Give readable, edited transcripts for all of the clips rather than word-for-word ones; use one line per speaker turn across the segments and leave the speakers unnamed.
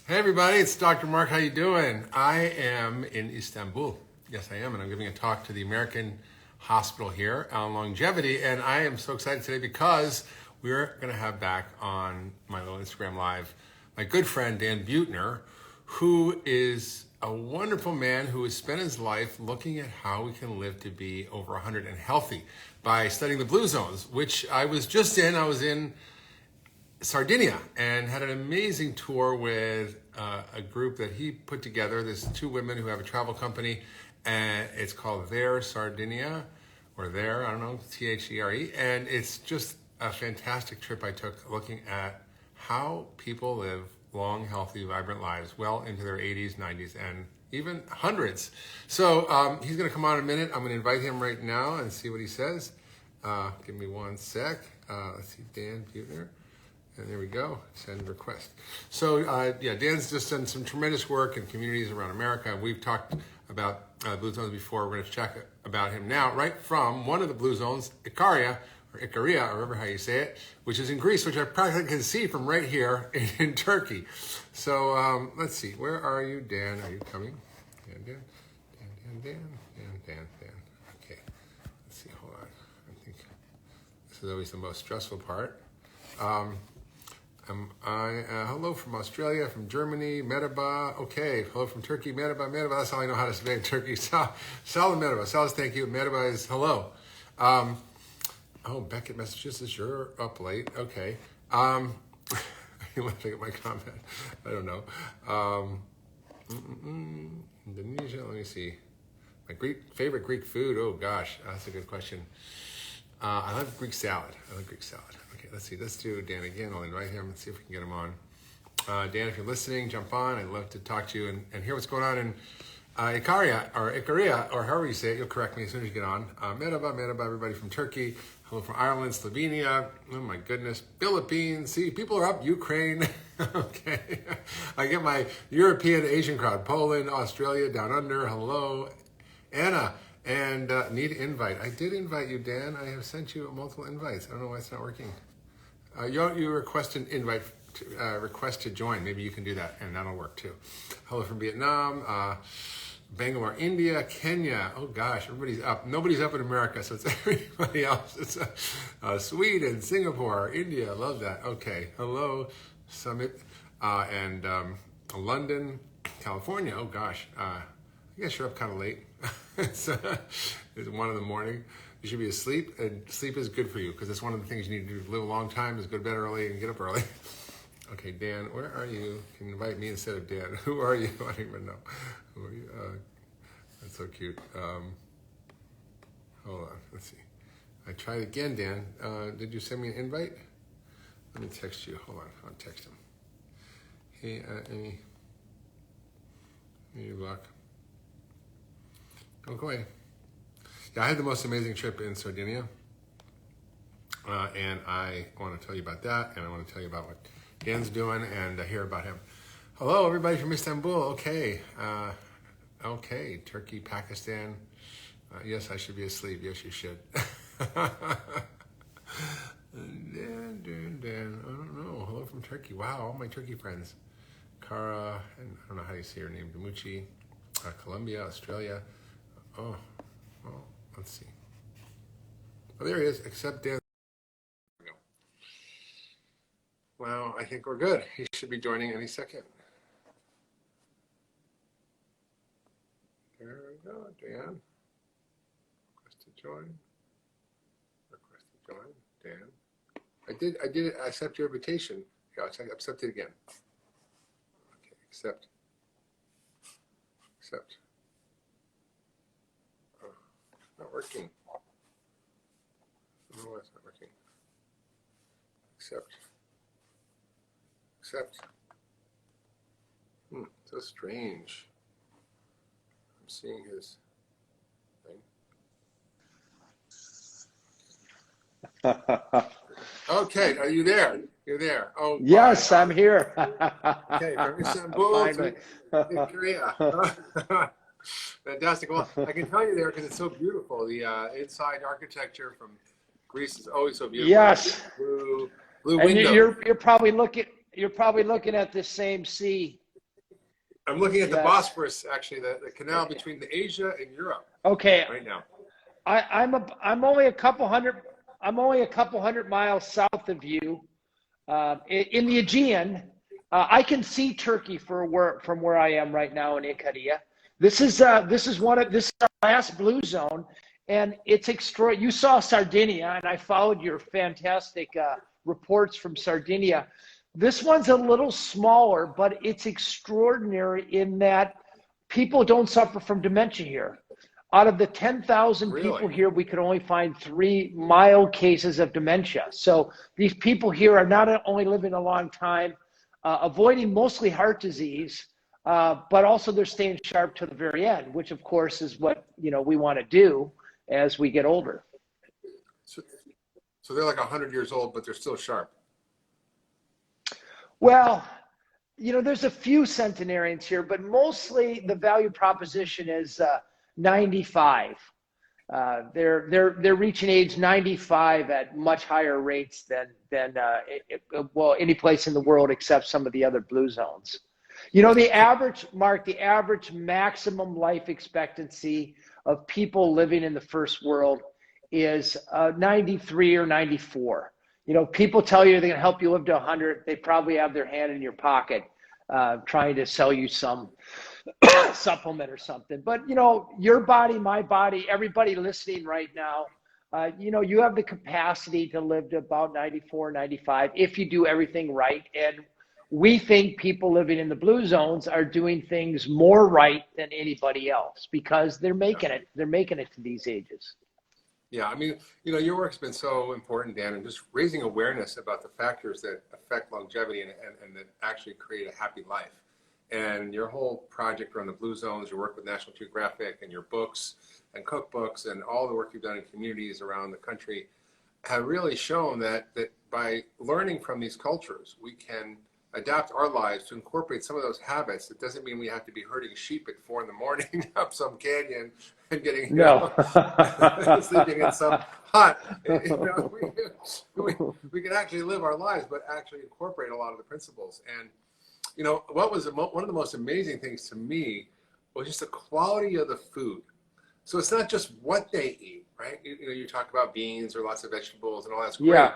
Hey everybody, it's Dr. Mark. How you doing? I am in Istanbul. Yes, I am, and I'm giving a talk to the American hospital here on longevity, and I am so excited today because we're going to have back on my little Instagram live my good friend DanBuettner, who is a wonderful man who has spent his life looking at how we can live to be over 100 and healthy by studying the blue zones, which I was just in. I was in Sardinia and had an amazing tour with a group that he put together. There's two women who have a travel company, and it's called Sardinia, or I don't know, THERE, and it's just a fantastic trip I took looking at how people live long, healthy, vibrant lives well into their 80s, 90s, and even hundreds. So he's going to come on in a minute. I'm going to invite him right now and see what he says. Give me one sec. Let's see, DanBuettner. And there we go, send request. So yeah, Dan's just done some tremendous work in communities around America. We've talked about blue zones before. We're going to check about him now, right from one of the blue zones, Ikaria, or Ikaria, or however how you say it, which is in Greece, which I practically can see from right here in Turkey. So let's see, where are you, Dan? Are you coming? Dan. Okay, let's see, hold on. I think this is always the most stressful part. Hello from Australia, from Germany, merhaba. Okay, hello from Turkey, merhaba. That's all I know how to say in Turkey. Sal merhaba. Sal is thank you. Merhaba is hello. Oh, Beckett, Massachusetts, you're up late. Okay. You want to look at my comment? I don't know. Indonesia, let me see. My favorite Greek food. Oh gosh, that's a good question. I love Greek salad. Okay, let's see. Let's do Dan again. I'll invite him and see if we can get him on. Dan, if you're listening, jump on. I'd love to talk to you and hear what's going on in Ikaria, or however you say it. You'll correct me as soon as you get on. Merhaba, everybody from Turkey. Hello from Ireland, Slovenia. Oh my goodness. Philippines. See, people are up. Ukraine. Okay. I get my European, Asian crowd. Poland, Australia, down under. Hello. Anna. And need invite. I did invite you, Dan. I have sent you multiple invites. I don't know why it's not working. You request an invite, request to join. Maybe you can do that, and that'll work too. Hello from Vietnam, Bangalore, India, Kenya. Oh gosh, everybody's up. Nobody's up in America, so it's everybody else. It's Sweden, Singapore, India. Love that. Okay. Hello, Summit, and London, California. Oh gosh. I guess you're up kind of late. It's 1 in the morning. You should be asleep, and sleep is good for you because it's one of the things you need to do to live a long time is go to bed early and get up early. Okay, Dan, where are you? You can invite me instead of Dan. Who are you? I don't even know. Who are you? That's so cute. Hold on, let's see. I tried again, Dan. Did you send me an invite? Let me text you. Hold on, I'll text him. Hey, any luck? Don't go away. Yeah, I had the most amazing trip in Sardinia, and I want to tell you about that, and I want to tell you about what Dan's doing and hear about him. Hello, everybody from Istanbul. Okay, Turkey, Pakistan. Yes, I should be asleep. Yes, you should. Dan. I don't know. Hello from Turkey. Wow, all my Turkey friends. Kara, and I don't know how you say her name. Demucci, Colombia, Australia. Oh, well, let's see. Oh, there he is, except Dan. Well, I think we're good. He should be joining any second. There we go, Dan. Request to join. Dan. I did accept your invitation. Yeah, I'll accept it again. Okay, accept. Not working. I don't know why it's not working. Accept. So strange. I'm seeing his thing. Okay, are you there? You're there. Oh,
yes, I'm here.
Okay, from Istanbul to Korea. Fantastic. Well, I can tell you there because it's so beautiful. The inside architecture from Greece is always so beautiful.
Yes.
Blue, Blue
And
Window.
you're probably looking at the same sea.
I'm looking at the
Yes.
Bosphorus, actually, the canal between the Asia and Europe
Okay.
right now.
I'm only a couple hundred miles south of you, in the Aegean. I can see Turkey from where I am right now in Ikaria. This is our last blue zone, and it's extraordinary. You saw Sardinia, and I followed your fantastic reports from Sardinia. This one's a little smaller, but it's extraordinary in that people don't suffer from dementia here. Out of the 10,000 people here, we could only find 3 mild cases of dementia. So these people here are not only living a long time, avoiding mostly heart disease, but also they're staying sharp to the very end, which of course is what we want to do as we get older.
So they're like 100 years old, but they're still sharp.
Well, there's a few centenarians here, but mostly the value proposition is 95. They're reaching age 95 at much higher rates than any place in the world except some of the other blue zones. The average maximum life expectancy of people living in the first world is 93 or 94. People tell you they're going to help you live to 100. They probably have their hand in your pocket trying to sell you some supplement or something. But, your body, my body, everybody listening right now, you have the capacity to live to about 94, 95 if you do everything right. And we think people living in the blue zones are doing things more right than anybody else because they're making it. They're making it to these ages.
Yeah, I mean, your work's been so important, Dan, and just raising awareness about the factors that affect longevity and that actually create a happy life. And your whole project around the blue zones, your work with National Geographic and your books and cookbooks and all the work you've done in communities around the country have really shown that by learning from these cultures, we can adapt our lives to incorporate some of those habits. It doesn't mean we have to be herding sheep at 4 a.m. up some canyon and getting sleeping in some hut. We can actually live our lives, but actually incorporate a lot of the principles. And what was one of the most amazing things to me was just the quality of the food. So it's not just what they eat, right? You talk about beans or lots of vegetables and all that's great. Yeah.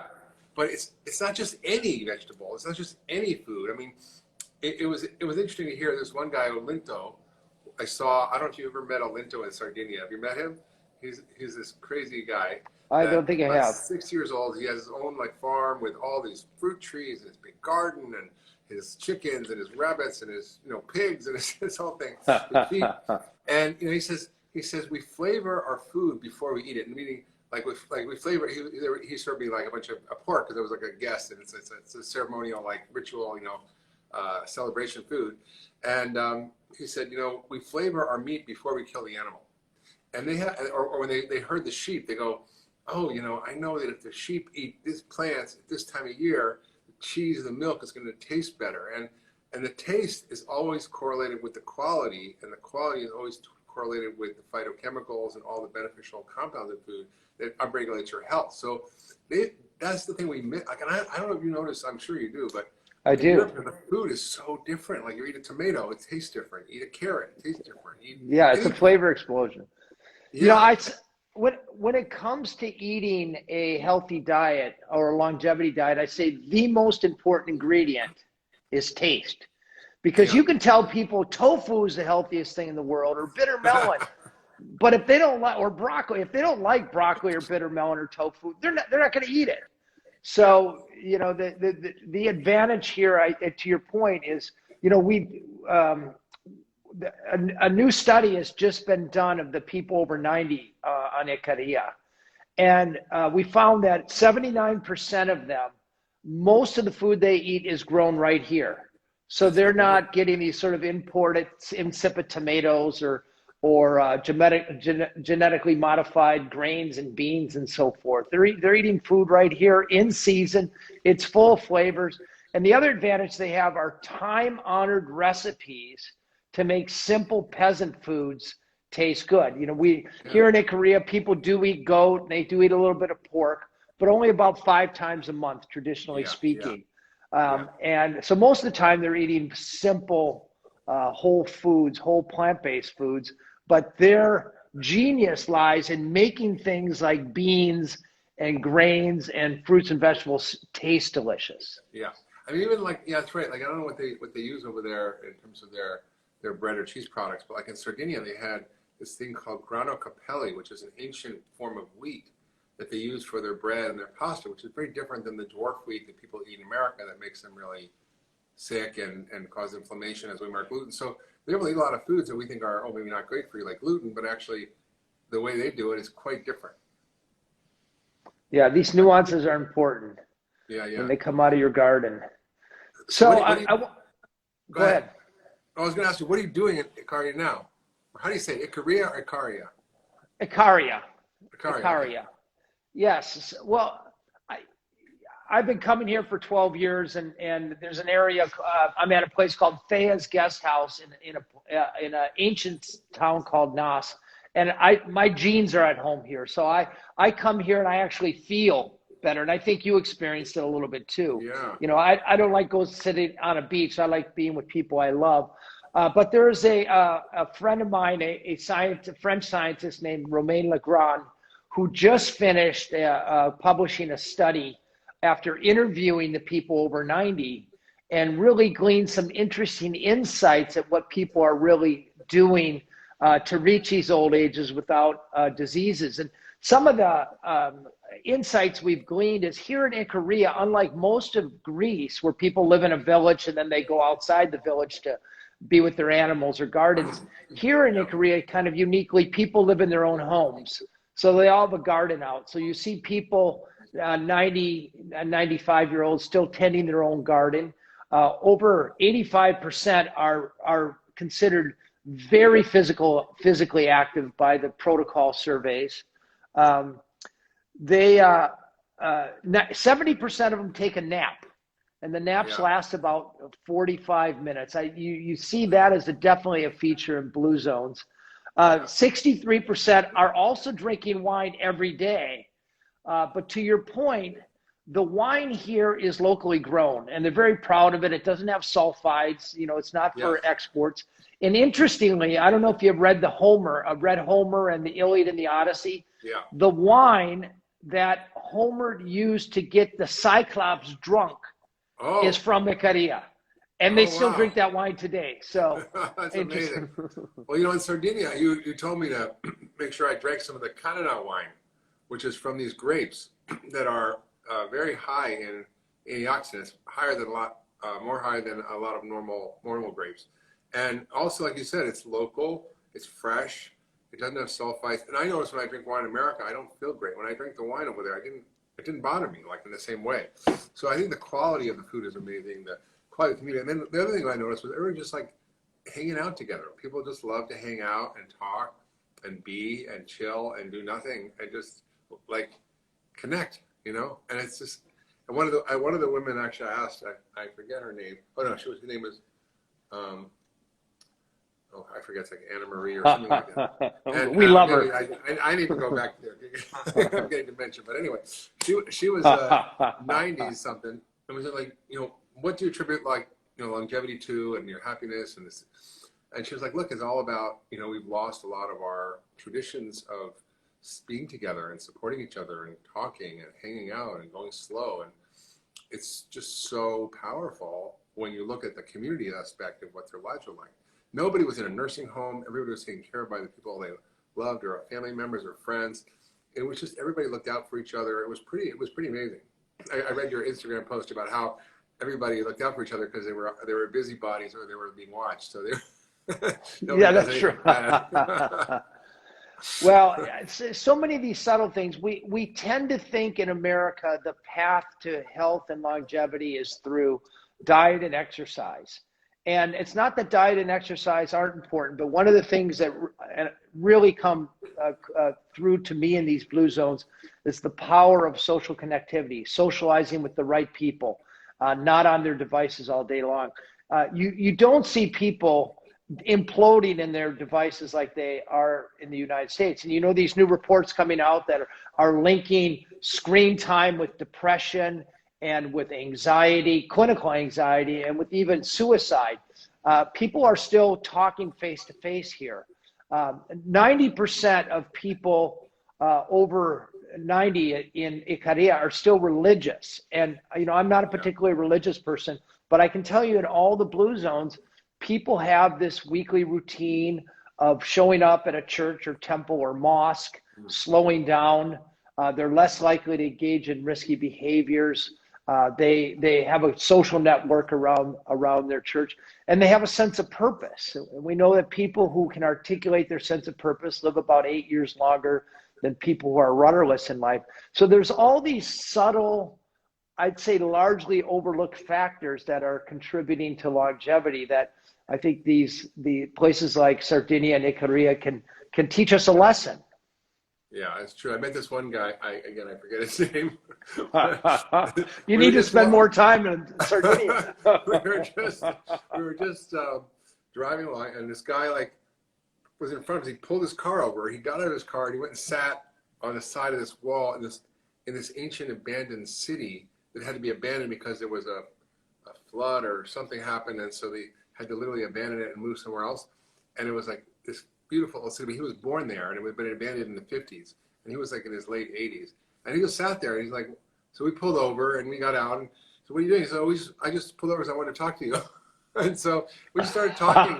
But it's not just any vegetable. It's not just any food. I mean, it was interesting to hear this one guy, Olinto. I don't know if you ever met Olinto in Sardinia. Have you met him? He's this crazy guy.
I don't think I have.
6 years old. He has his own farm with all these fruit trees and his big garden and his chickens and his rabbits and his pigs and his whole thing. And he says we flavor our food before we eat it. Meaning we flavor. He served me a bunch of pork because I was a guest, and it's a ceremonial ritual celebration food. And he said we flavor our meat before we kill the animal. And they have, or when they herd the sheep, they go, oh, I know that if the sheep eat these plants at this time of year, the cheese and the milk is going to taste better. And the taste is always correlated with the quality, and the quality is always correlated with the phytochemicals and all the beneficial compounds in food that upregulates your health. So that's the thing we miss. And I don't know if you notice, I'm sure you do, but
I do.
Europe, the food is so different. You eat a tomato, it tastes different. You eat a carrot, it tastes different.
It's a flavor explosion.
Yeah.
When it comes to eating a healthy diet or a longevity diet, I say the most important ingredient is taste. Because you can tell people tofu is the healthiest thing in the world, or bitter melon. But if they don't like, or broccoli, if they don't like broccoli or bitter melon or tofu, they're not going to eat it. So, the advantage here, to your point, is, a new study has just been done of the people over 90 on Icaria. And we found that 79% of them, most of the food they eat is grown right here. So they're not getting these sort of imported insipid tomatoes or genetically modified grains and beans and so forth. They're eating food right here in season. It's full of flavors. And the other advantage they have are time-honored recipes to make simple peasant foods taste good. Here in Ikaria, people do eat goat, and they do eat a little bit of pork, but only about 5 times a month, traditionally speaking. And so most of the time they're eating simple, whole foods, whole plant-based foods, but their genius lies in making things like beans and grains and fruits and vegetables taste delicious.
Yeah. I mean, even like, yeah, that's right. Like, I don't know what they use over there in terms of their bread or cheese products, but like in Sardinia, they had this thing called grano capelli, which is an ancient form of wheat that they use for their bread and their pasta, which is very different than the dwarf wheat that people eat in America that makes them really sick and cause inflammation as we mark gluten. So they're able to eat a lot of foods that we think are, oh, maybe not great for you, like gluten, but actually the way they do it is quite different.
Yeah, these nuances are important when they come out of your garden. So go ahead.
I was going to ask you, what are you doing in Ikaria now? How do you say it? Ikaria or Ikaria?
Ikaria.
Ikaria.
Okay. Yes. Well, I've been coming here for 12 years, and there's an area. I'm at a place called Thea's Guest House in an ancient town called Nas, and my genes are at home here. So I come here and I actually feel better, and I think you experienced it a little bit too.
Yeah.
You know, I don't like going sitting on a beach. I like being with people I love. But there's a friend of mine, a French scientist named Romain Legrand, who just finished publishing a study after interviewing the people over 90 and really gleaned some interesting insights at what people are really doing to reach these old ages without diseases. And some of the insights we've gleaned is here in Ikaria, unlike most of Greece, where people live in a village and then they go outside the village to be with their animals or gardens, here in Ikaria, kind of uniquely, people live in their own homes. So they all have a garden out. So you see people, 90 and 95-year-olds still tending their own garden. Over 85% are considered very physically active by the protocol surveys. 70% of them take a nap, and the naps last about 45 minutes. You see that as definitely a feature in blue zones. 63% are also drinking wine every day. But to your point, the wine here is locally grown, and they're very proud of it. It doesn't have sulfides. You know, it's not for exports. And interestingly, I don't know if you've read read Homer and the Iliad and the Odyssey.
Yeah.
The wine that Homer used to get the Cyclops drunk is from Icaria. And they still drink that wine today. So
that's amazing. Well, you know, in Sardinia, you told me to make sure I drank some of the Canada wine, which is from these grapes that are very high in antioxidants, more high than a lot of normal grapes. And also, like you said, it's local, it's fresh, it doesn't have sulfites. And I notice when I drink wine in America, I don't feel great. When I drink the wine over there, it didn't bother me like in the same way. So I think the quality of the food is amazing. The quality of the community. And then the other thing I noticed was everyone just like hanging out together. People just love to hang out and talk and be and chill and do nothing and just like connect, you know. And it's just, and one of the women actually I asked, I forget her name. Oh no, her name was I forget, it's like Anna Marie or something like that. And,
we love her.
I need to go back there. I'm getting dementia, but anyway, she was 90 something, and was like, you know, what do you attribute like, you know, longevity to and your happiness and this? And she was like, look, it's all about, you know, we've lost a lot of our traditions of being together and supporting each other and talking and hanging out and going slow, and it's just so powerful when you look at the community aspect of what their lives are like. Nobody was in a nursing home. Everybody was taken care of by the people they loved or family members or friends. It was just everybody looked out for each other. It was pretty amazing. I read your Instagram post about how everybody looked out for each other because they were busybodies or they were being watched. So
yeah, that's true. Well, so many of these subtle things. We tend to think in America the path to health and longevity is through diet and exercise. And it's not that diet and exercise aren't important, but one of the things that really come through to me in these blue zones is the power of social connectivity, socializing with the right people, not on their devices all day long. You don't see people imploding in their devices like they are in the United States. And you know, these new reports coming out that are linking screen time with depression and with anxiety, clinical anxiety, and with even suicide. People are still talking face to face here. 90% of people over 90 in Ikaria are still religious. And, you know, I'm not a particularly religious person, but I can tell you in all the blue zones, people have this weekly routine of showing up at a church or temple or mosque, slowing down. They're less likely to engage in risky behaviors. They have a social network around their church, and they have a sense of purpose. And we know that people who can articulate their sense of purpose live about 8 years longer than people who are rudderless in life. So there's all these subtle, I'd say largely overlooked factors that are contributing to longevity that I think the places like Sardinia and Icaria can teach us a lesson.
Yeah, it's true. I met this one guy. I forget his name.
You need to spend more time in Sardinia.
we were just driving along, and this guy was in front of us. He pulled his car over. He got out of his car and he went and sat on the side of this wall in this ancient abandoned city that had to be abandoned because there was a flood or something happened, and so they had to literally abandon it and move somewhere else. And it was like this beautiful old city. He was born there, and it had been abandoned in the 50s, and he was like in his late 80s. And he just sat there, and he's like, so we pulled over, and we got out, and so what are you doing? He said, I just pulled over because I wanted to talk to you. And so we started talking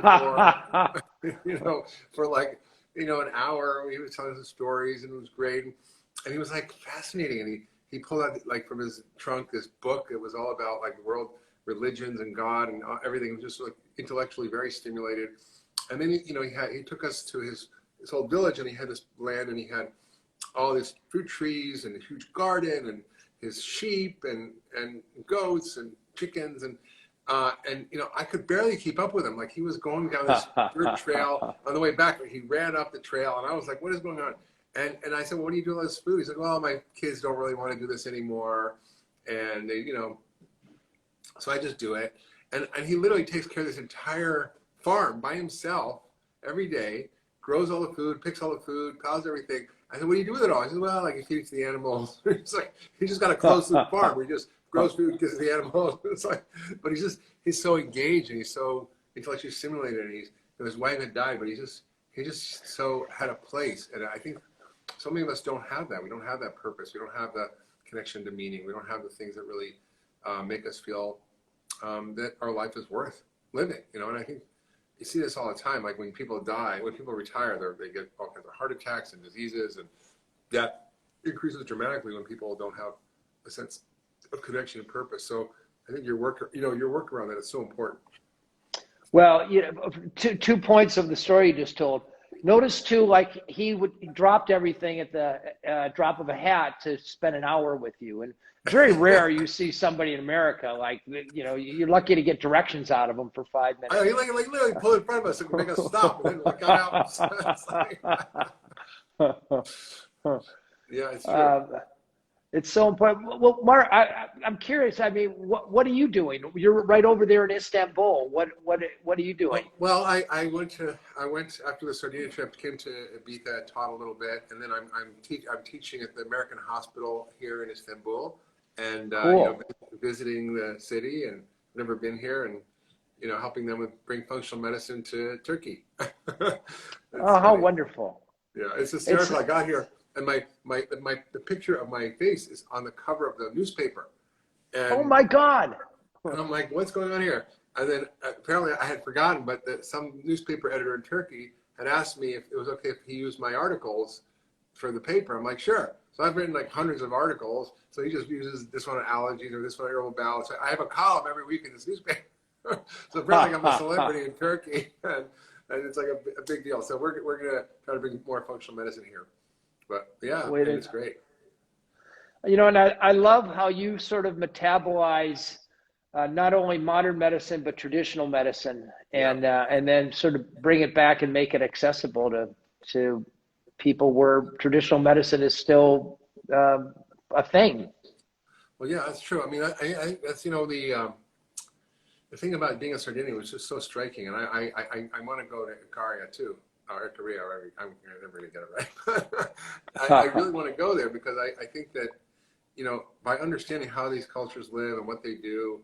for like, an hour. He was telling us stories, and it was great. And he was like fascinating, and he pulled out like from his trunk this book. It was all about like world religions and God and everything. It was just like intellectually very stimulated. And then he took us to his old village, and he had this land, and he had all these fruit trees and a huge garden and his sheep and goats and chickens and I could barely keep up with him. Like he was going down this dirt trail on the way back. He ran up the trail, and I was like, "What is going on?" And I said, "What do you do with this food?" He's like, "Well, my kids don't really want to do this anymore, and they, so I just do it." And he literally takes care of this entire farm by himself every day, grows all the food, picks all the food, plows everything. I said, "What do you do with it all?" He said, "Well, like he feeds the animals." It's like he just got a closed loop farm where he just grows food, gives it to the animals. It's like, but he's so engaged, and he's so intellectually stimulated, and his wife had died, but he just so had a place. And I think so many of us don't have that. We don't have that purpose. We don't have the connection to meaning. We don't have the things that really make us feel that our life is worth living. And I think you see this all the time. Like when people die, when people retire, they get all kinds of heart attacks and diseases, and death increases dramatically when people don't have a sense of connection and purpose. So I think your work around that is so important. Well,
two points of the story you just told. Notice too, like he dropped everything at the drop of a hat to spend an hour with you, and it's very rare you see somebody in America like you're lucky to get directions out of them for 5 minutes.
He like literally pulled in front of us and make us stop, and then got out. Yeah, it's true.
It's so important. Well, Mark, I'm curious. I mean, what are you doing? You're right over there in Istanbul. What are you doing?
Well, I went after the Sardinia trip, came to Ibiza, taught a little bit, and then I'm teaching at the American Hospital here in Istanbul, and
cool.
Visiting the city, and never been here, and helping them bring functional medicine to Turkey.
Oh, how wonderful!
Yeah, it's hysterical. I got here. And the picture of my face is on the cover of the newspaper. And,
oh my God!
And I'm like, what's going on here? And then apparently I had forgotten, but some newspaper editor in Turkey had asked me if it was okay if he used my articles for the paper. I'm like, sure. So I've written like hundreds of articles. So he just uses this one on allergies or this one on irritable bowel. So I have a column every week in this newspaper. So apparently I'm a celebrity in Turkey, and it's like a big deal. So we're gonna try to bring more functional medicine here. But yeah, it's great.
And I love how you sort of metabolize not only modern medicine but traditional medicine, and then sort of bring it back and make it accessible to people where traditional medicine is still a thing.
Well, yeah, that's true. I mean, I think that's The thing about being a Sardinian was just so striking, and I want to go to Icaria too, or Icaria. I never really get it right. I really want to go there because I think that, you know, by understanding how these cultures live and what they do,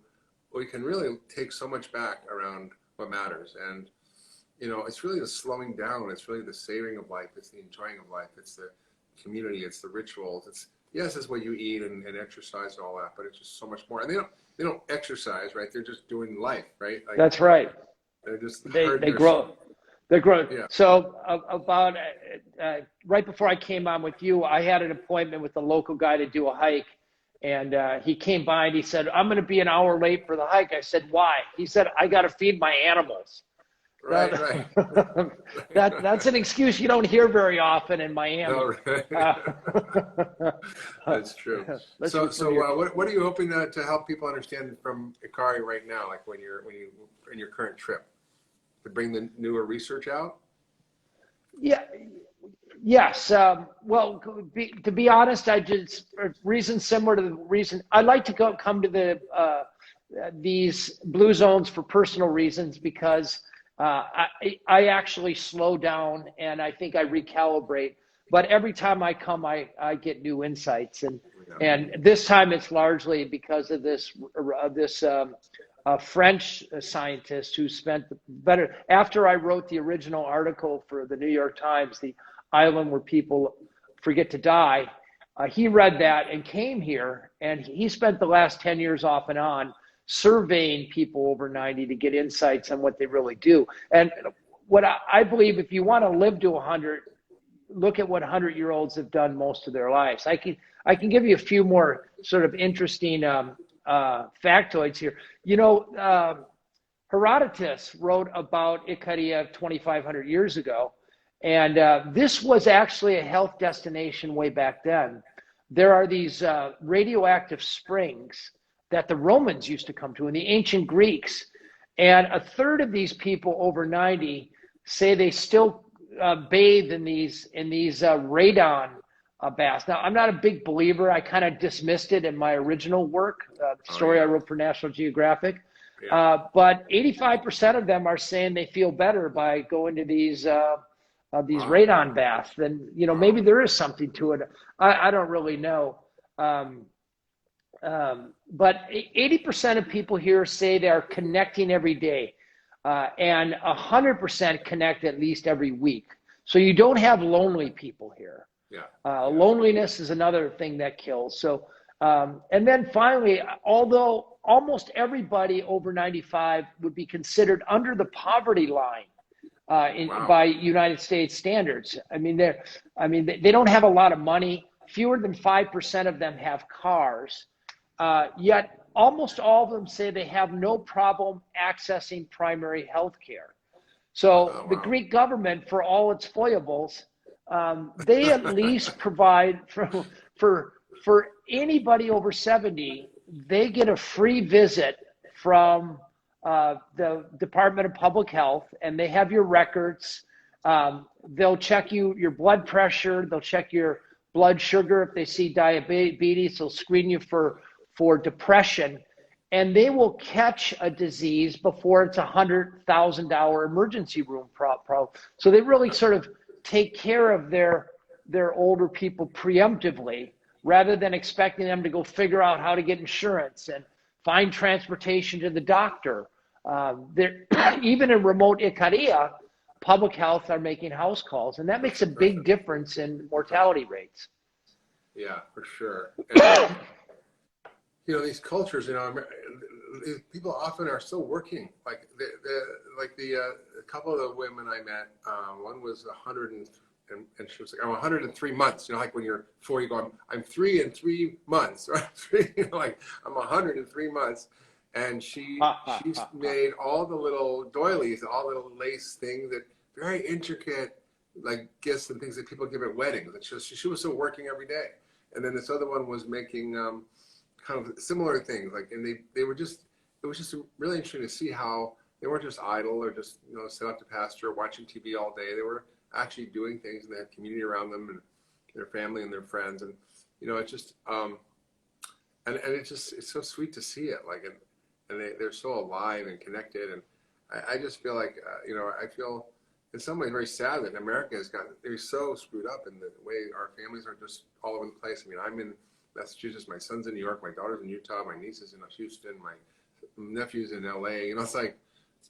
we can really take so much back around what matters. And, you know, it's really the slowing down. It's really the savoring of life. It's the enjoying of life. It's the community. It's the rituals. It's, yes, it's what you eat and exercise and all that, but it's just so much more. And they don't exercise, right? They're just doing life, right? Like,
That's right.
they're just
They grow. They're growing.
Yeah.
So about right before I came on with you, I had an appointment with a local guy to do a hike. And he came by and he said, I'm going to be an hour late for the hike. I said, why? He said, I got to feed my animals.
Right.
That's an excuse you don't hear very often in Miami.
No, right. That's true. So what are you hoping to help people understand from Icaria right now? Like when you in your current trip, to bring the newer research out?
Yeah. Yes. Well, to be honest, I just reasons similar to the reason I like to come to these blue zones for personal reasons, because I actually slow down and I think I recalibrate. But every time I come, I get new insights, and this time it's largely because of this French scientist who spent better after I wrote the original article for the New York Times, the island where people forget to die. He read that and came here, and he spent the last 10 years off and on surveying people over 90 to get insights on what they really do. And what I believe, if you want to live to 100, look at what 100-year-olds have done most of their lives. I can give you a few more sort of interesting factoids here. You know, Herodotus wrote about Ikaria 2,500 years ago. And this was actually a health destination way back then. There are these radioactive springs that the Romans used to come to, and the ancient Greeks. And a third of these people over 90 say they still bathe in these radon baths. Now, I'm not a big believer. I kind of dismissed it in my original work, the story I wrote for National Geographic. Yeah. But 85% of them are saying they feel better by going to these radon baths. Then, you know, maybe there is something to it. I don't really know. But 80% of people here say they are connecting every day, and 100% connect at least every week. So you don't have lonely people here. Yeah. Loneliness is another thing that kills. So, and then finally, although almost everybody over 95 would be considered under the poverty line by United States standards. I mean, they don't have a lot of money. Fewer than 5% of them have cars. Yet almost all of them say they have no problem accessing primary health care. So the Greek government, for all its foibles, they at least provide for anybody over 70, they get a free visit from the Department of Public Health, and they have your records. They'll check your blood pressure. They'll check your blood sugar. If they see diabetes, they'll screen you for depression, and they will catch a disease before it's $100,000 emergency room problem. So they really sort of take care of their older people preemptively, rather than expecting them to go figure out how to get insurance and find transportation to the doctor. Even in remote Icaria, public health are making house calls, and that makes a big difference in mortality rates.
Yeah, for sure. And, you know, these cultures, you know, people often are still working. Like a couple of the women I met, one was 100 and she was like, I'm 103 months. You know, like when you're 4, you go, I'm 3 and 3 months, right? You know, like I'm 103 months. And she's made all the little doilies, all the little lace things, that very intricate, like gifts and things that people give at weddings. And she was still working every day. And then this other one was making kind of similar things, like, and they were just, it was just really interesting to see how they weren't just idle or just, you know, set up to pasture watching TV all day. They were actually doing things, and they had community around them and their family and their friends. And, you know, it's just, and it's just, it's so sweet to see it. Like, and they're so alive and connected. And I just feel like, I feel in some ways very sad that America has gotten, they're so screwed up in the way our families are just all over the place. I mean, I'm in Massachusetts, my son's in New York, my daughter's in Utah, my niece is in Houston, my nephew's in LA. It's like,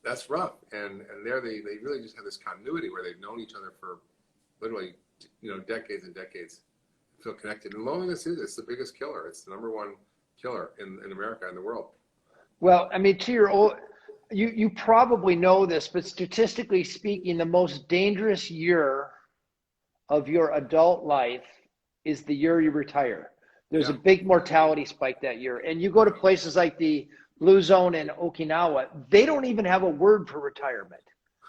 that's rough. And there they really just have this continuity where they've known each other for literally, decades and decades, feel connected. And loneliness it's the biggest killer. It's the number one killer in America and the world.
Well, I mean, you probably know this, but statistically speaking, the most dangerous year of your adult life is the year you retire. There's a big mortality spike that year. And you go to places like the Blue Zone in Okinawa, they don't even have a word for retirement.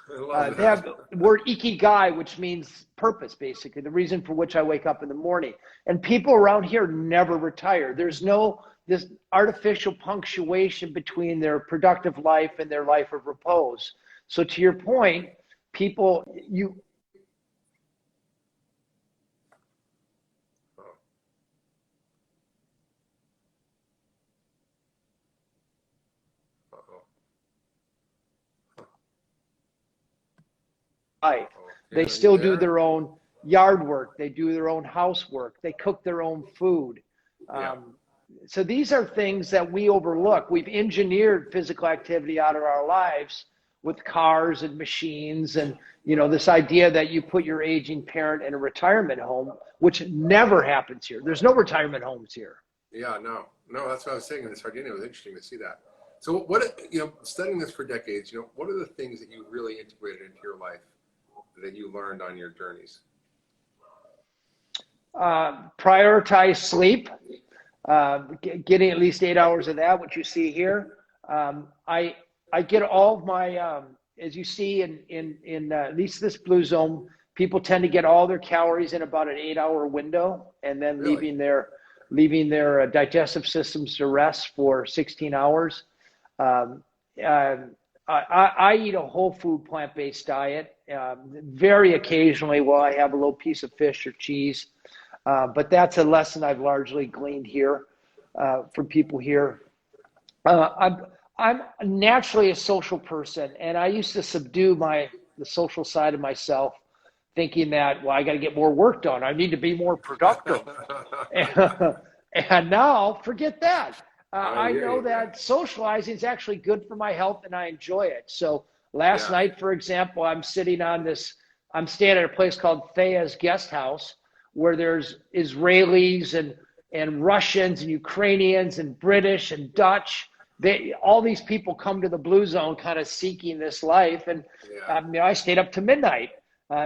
They have the word ikigai, which means purpose, basically, the reason for which I wake up in the morning. And people around here never retire. There's this artificial punctuation between their productive life and their life of repose. So to your point, people, they still do their own yard work. They do their own housework. They cook their own food. So these are things that we overlook. We've engineered physical activity out of our lives with cars and machines and, this idea that you put your aging parent in a retirement home, which never happens here. There's no retirement homes here.
Yeah, no, that's what I was saying. In Sardinia, it was interesting to see that. So what, studying this for decades, what are the things that you really integrated into your life that you learned on your journeys?
Prioritize sleep. Getting at least 8 hours of that, what you see here. I get all of my, as you see in at least this Blue Zone, people tend to get all their calories in about an 8-hour window, and then leaving their digestive systems to rest for 16 hours. I eat a whole food plant-based diet. Very occasionally will I have a little piece of fish or cheese. But that's a lesson I've largely gleaned here from people here. I'm naturally a social person, and I used to subdue the social side of myself, thinking that, well, I got to get more work done. I need to be more productive. And now, forget that. I know that socializing is actually good for my health, and I enjoy it. So last night, for example, I'm staying at a place called Thea's Guest House, where there's Israelis and Russians and Ukrainians and British and Dutch. All these people come to the Blue Zone kind of seeking this life. And I stayed up to midnight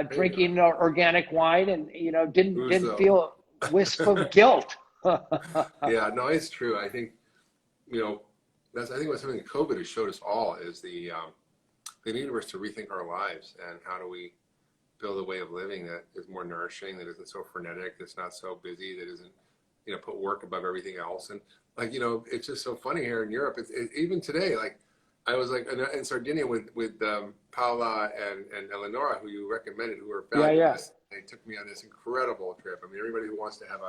drinking organic wine and, didn't feel a wisp of guilt.
Yeah, no, it's true. I think, I think what something COVID has showed us all is the need for us to rethink our lives and how do we build a way of living that is more nourishing, that isn't so frenetic, that's not so busy, that isn't, put work above everything else. And it's just so funny here in Europe. It's even today, I was in Sardinia with Paula and Eleonora, who you recommended, who were fabulous. They took me on this incredible trip. I mean, everybody who wants to have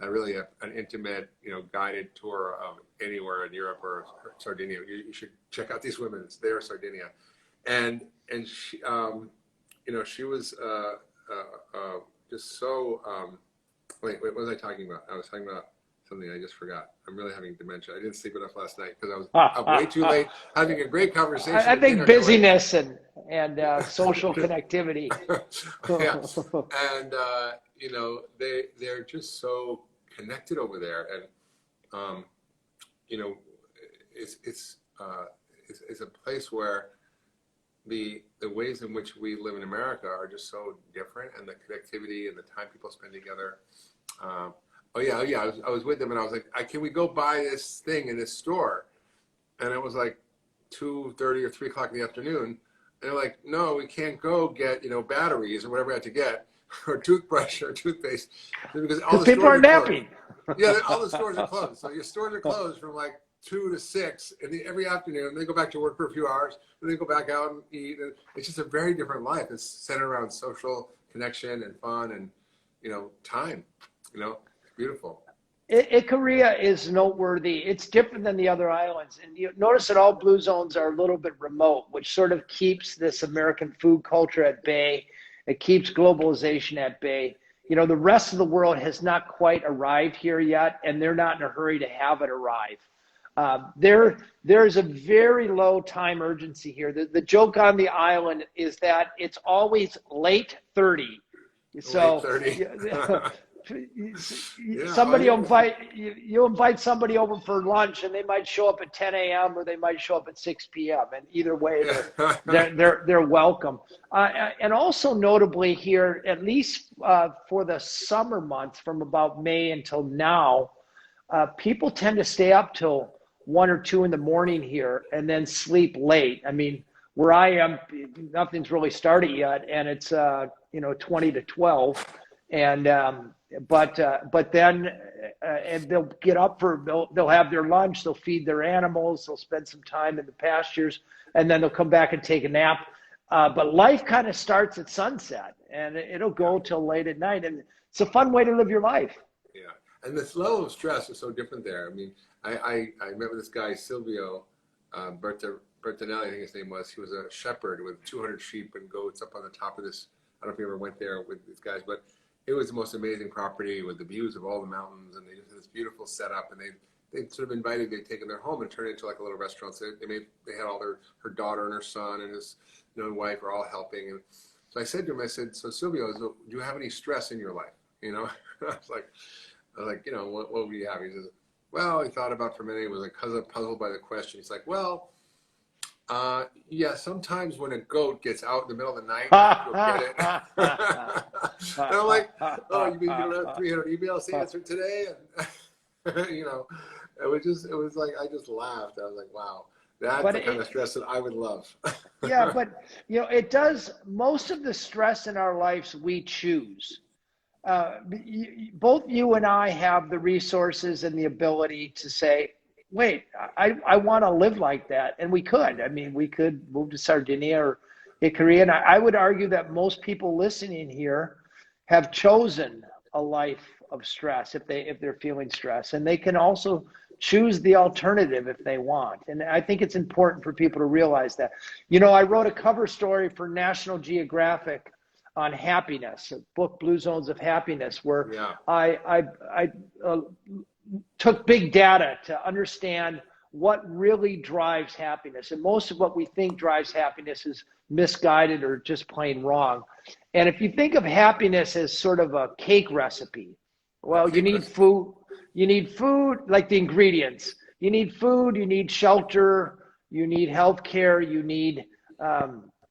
an intimate, guided tour of anywhere in Europe or Sardinia, you should check out these women. It's their Sardinia. And she, she was just so, wait, what was I talking about? I was talking about something I just forgot. I'm really having dementia. I didn't sleep enough last night because I was up way too late having a great conversation.
I think busyness and social connectivity.
Yeah. And, they're just so connected over there. And, it's a place where the ways in which we live in America are just so different, and the connectivity and the time people spend together. I was with them, and I was like, can we go buy this thing in this store? And it was like 2:30 or 3 o'clock in the afternoon. And they're like, no, we can't go get, batteries or whatever we had to get, or toothbrush or toothpaste, because all the
people are napping.
Yeah, all the stores are closed. So your stores are closed from 2 to 6 every afternoon. And they go back to work for a few hours, and they go back out and eat. And it's just a very different life. It's centered around social connection and fun and, time. It's beautiful.
Ikaria is noteworthy. It's different than the other islands. And you notice that all blue zones are a little bit remote, which sort of keeps this American food culture at bay. It keeps globalization at bay. You know, the rest of the world has not quite arrived here yet, and they're not in a hurry to have it arrive. There's a very low time urgency here. The joke on the island is that it's always late 30. So
late 30.
somebody you invite somebody over for lunch, and they might show up at 10 a.m. or they might show up at 6 p.m. And either way, they're welcome. And also notably here, at least for the summer months, from about May until now, people tend to stay up till 1 or 2 in the morning here and then sleep late. I mean, where I am, nothing's really started yet, and it's 20 to 12, and but then and they'll get up they'll have their lunch, they'll feed their animals, they'll spend some time in the pastures, and then they'll come back and take a nap. But life kind of starts at sunset, and it'll go till late at night, and it's a fun way to live your life.
Yeah, and this level of stress is so different there. I mean, I met with this guy, Silvio Bertinelli, I think his name was. He was a shepherd with 200 sheep and goats up on the top of this. I don't know if you ever went there with these guys, but it was the most amazing property with the views of all the mountains, and they just had this beautiful setup, and they sort of invited, they'd taken their home and turned it into like a little restaurant. So they had all her daughter and her son and his wife are all helping. And so I said to him, so Silvio, do you have any stress in your life? You know, I was like, what would you have? He says, well, he thought about for a minute. He was like puzzled by the question. He's like, well, yeah, sometimes when a goat gets out in the middle of the night, you'll get it. And I'm like, oh, you mean you don't have 300 emails to answer today? And, it was like, I just laughed. I was like, wow, that's the kind of stress that I would love.
Yeah, but, it does, most of the stress in our lives we choose. Both you and I have the resources and the ability to say, wait, I want to live like that. And we could. I mean, we could move to Sardinia or Icaria. And I would argue that most people listening here have chosen a life of stress if they're feeling stress. And they can also choose the alternative if they want. And I think it's important for people to realize that. I wrote a cover story for National Geographic on happiness, a book, Blue Zones of Happiness, where I took big data to understand what really drives happiness. And most of what we think drives happiness is misguided or just plain wrong. And if you think of happiness as sort of a cake recipe, well, you need food, like the ingredients. You need food, you need shelter, you need healthcare, you need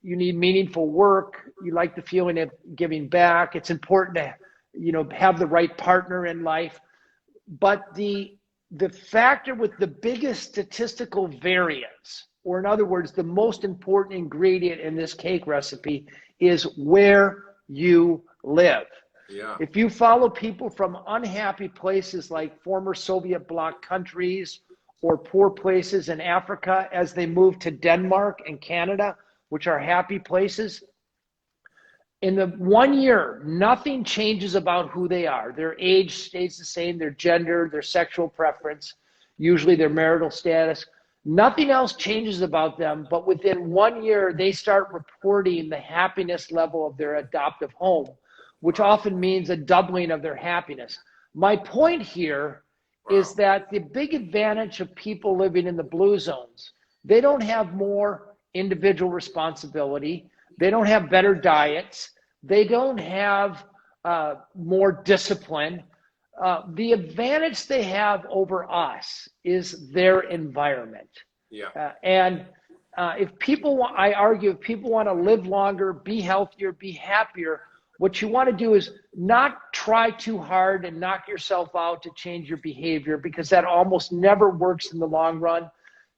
meaningful work. You like the feeling of giving back. It's important to, have the right partner in life. But the factor with the biggest statistical variance, or in other words, the most important ingredient in this cake recipe, is where you live.
Yeah.
If you follow people from unhappy places like former Soviet bloc countries or poor places in Africa as they move to Denmark and Canada, which are happy places, in the 1 year, nothing changes about who they are. Their age stays the same, their gender, their sexual preference, usually their marital status. Nothing else changes about them, but within 1 year, they start reporting the happiness level of their adoptive home, which often means a doubling of their happiness. My point here is that the big advantage of people living in the blue zones, they don't have more individual responsibility. They don't have better diets. They don't have more discipline. The advantage they have over us is their environment.
Yeah.
If people want to live longer, be healthier, be happier, what you want to do is not try too hard and knock yourself out to change your behavior, because that almost never works in the long run.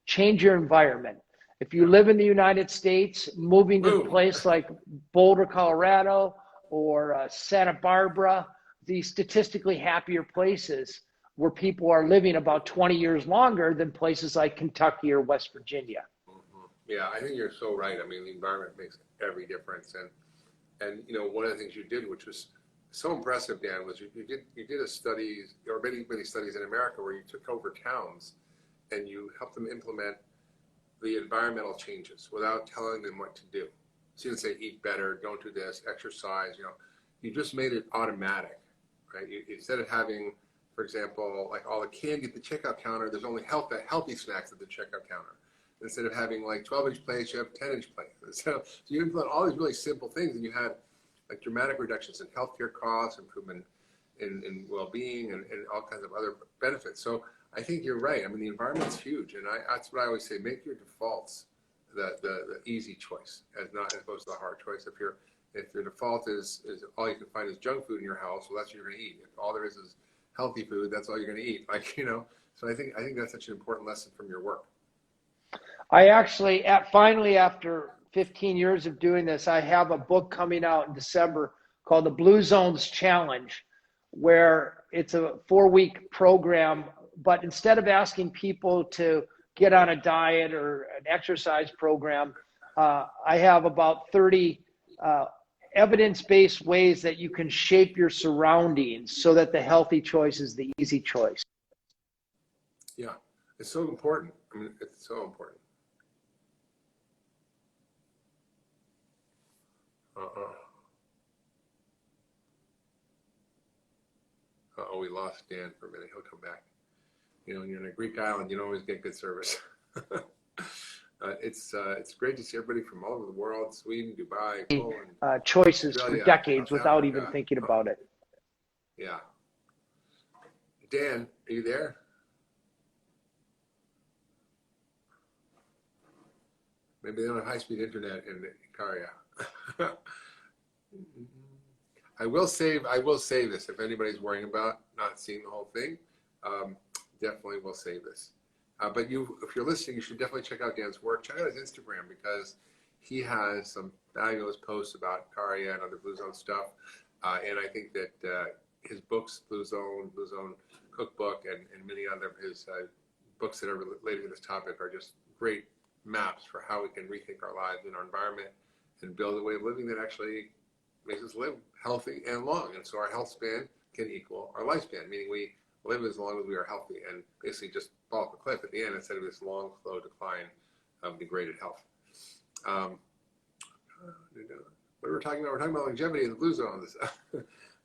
Change your environment. If you live in the United States, moving to a place like Boulder, Colorado, or Santa Barbara, the statistically happier places where people are living about 20 years longer than places like Kentucky or West Virginia.
Mm-hmm. Yeah, I think you're so right. I mean, the environment makes every difference. And one of the things you did, which was so impressive, Dan, was you did a study, or many studies in America where you took over towns and you helped them implement the environmental changes without telling them what to do. So you didn't say eat better, don't do this, exercise. You just made it automatic, right? Instead of having, for example, like all the candy at the checkout counter, there's only healthy snacks at the checkout counter. Instead of having like 12-inch plates, you have 10-inch plates. So you implement all these really simple things, and you had like dramatic reductions in healthcare costs, improvement in well-being, and all kinds of other benefits. So I think you're right. I mean, the environment's huge, and that's what I always say: make your defaults the easy choice, as opposed to the hard choice. If your default is all you can find is junk food in your house, well, that's what you're going to eat. If all there is healthy food, that's all you're going to eat. So I think that's such an important lesson from your work.
I actually, finally, after 15 years of doing this, I have a book coming out in December called The Blue Zones Challenge, where it's a 4-week program. But instead of asking people to get on a diet or an exercise program, I have about 30 evidence-based ways that you can shape your surroundings so that the healthy choice is the easy choice.
Yeah, it's so important. I mean, it's so important. Uh-oh, we lost Dan for a minute. He'll come back. When you're in a Greek island, you don't always get good service. It's great to see everybody from all over the world: Sweden, Dubai, Poland,
choices
Australia,
for decades
South
without
Africa.
even thinking about it.
Yeah. Dan, are you there? Maybe they don't have high-speed internet in Ikaria. I will save this if anybody's worrying about not seeing the whole thing. Definitely will save this. But if you're listening, you should definitely check out Dan's work. Check out his Instagram, because he has some fabulous posts about ikaria and other Blue Zone stuff. And I think that his books, Blue Zone Cookbook, and many other of his books that are related to this topic are just great maps for how we can rethink our lives and our environment and build a way of living that actually makes us live healthy and long. And so our health span can equal our lifespan, meaning we live as long as we are healthy and basically just fall off a cliff at the end instead of this long, slow decline of degraded health. What were we talking about? We're talking about longevity in the Blue Zones.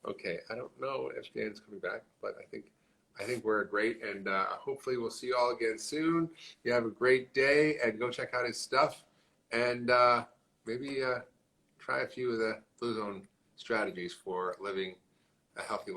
Okay, I don't know if Dan's coming back, but I think we're great, and hopefully we'll see you all again soon. You have a great day, and go check out his stuff, and maybe try a few of the Blue Zone strategies for living a healthy life.